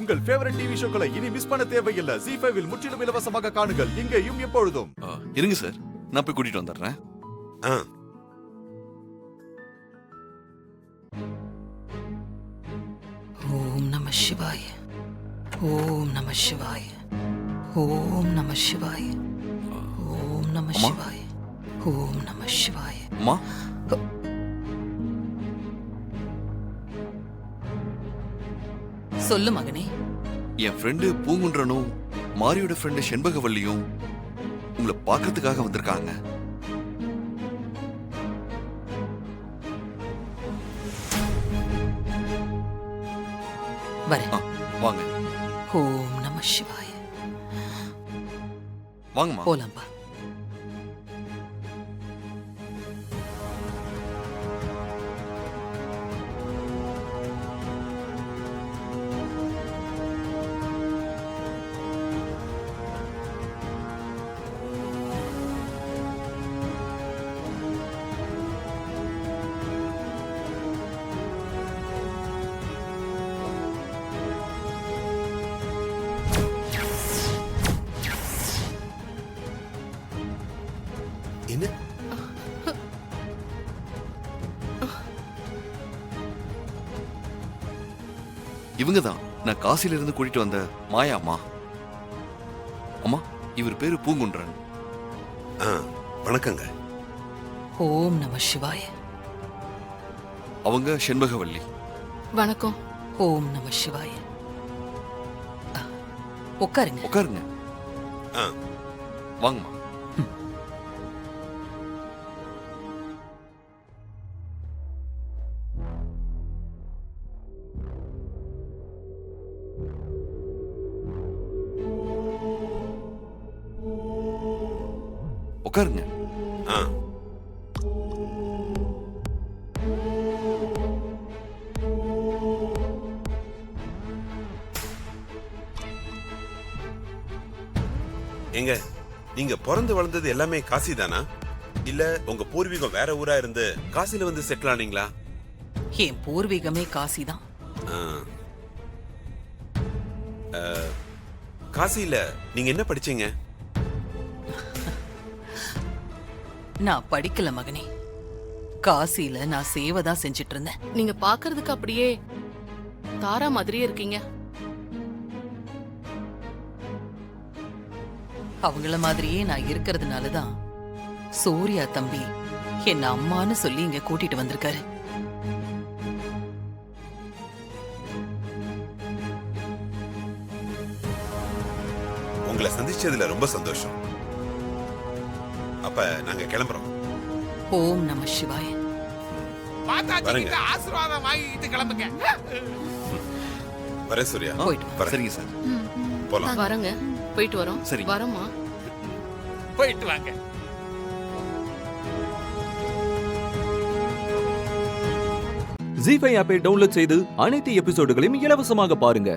உங்கள் favourite TV ஷோக்களை இனி miss பண்ண தேவையில்லை. ZEE5 இல் முற்றிலும் இலவசமாக காணுங்கள், இங்கேயும் எப்பொழுதும். இருங்க சார், நான் போய் கூட்டிட்டு வந்துடுறேன். ஓம் நம சிவாய, ஓம் நம சிவாய, ஓம் நம சிவாய, ஓம் நம சிவாய, ஓம் நம சிவாய. அம்மா, சொல்லு மகனே. என் ஃப்ரெண்டு பூங்குன்றனும் மாரியோட ஃப்ரெண்டு செண்பகவல்லியும் உங்களை பார்க்கறதுக்காக வந்திருக்காங்க. வரேன். வாங்க. ஓம் நம சிவாய. வாங்கம்மா. போலாம்பா. என்ன? இவங்க தான் நான் காசில இருந்து கூட்டிட்டு வந்த மாயா அம்மா. அம்மா, இவர் பேரு பூங்குன்றன். வணக்கங்க. ஓம் நம சிவாய. அவங்க செண்பகவல்லி. வணக்கம். ஓம் நம சிவாய. உட்காருங்க. உட்காருங்க. வாங்கம்மா. உட்காருங்க. எங்க நீங்க பிறந்து வளர்ந்தது எல்லாமே காசி தானா? இல்ல உங்க பூர்வீகம் வேற ஊரா இருந்து காசில வந்து செட்டில் ஆனீங்களா? என் பூர்வீகமே காசிதான். காசில நீங்க என்ன படிச்சீங்க? நான் படிக்கல மகனே. காசில நான் சேவை தான் செஞ்சிட்டு இருந்தேன். நீங்க பாக்குறதுக்கு அப்படியே தாரா மாதிரியே இருக்கீங்க. அவங்கள மாதிரியே நான் இருக்கிறதுனாலதான் சூர்யா தம்பி என்ன அம்மான்னு சொல்லி இங்க கூட்டிட்டு வந்திருக்காரு. உங்களை சந்திச்சதுல ரொம்ப சந்தோஷம். அப்ப நாங்க கிளம்புறோம். ஓம் நம சிவாய. ஆசீர்வாதம் வாங்கிட்டு கிளம்புங்க. வரேன் சூர்யா. போயிட்டு வா. சரிங்க சார். போலாம். வரங்க. போயிட்டு வரோம். சரி. வரமா. போயிட்டு வாங்க. ZEE5 ஆப்பை டவுன்லோட் செய்து அனைத்து எபிசோடுகளையும் இலவசமாக பாருங்க.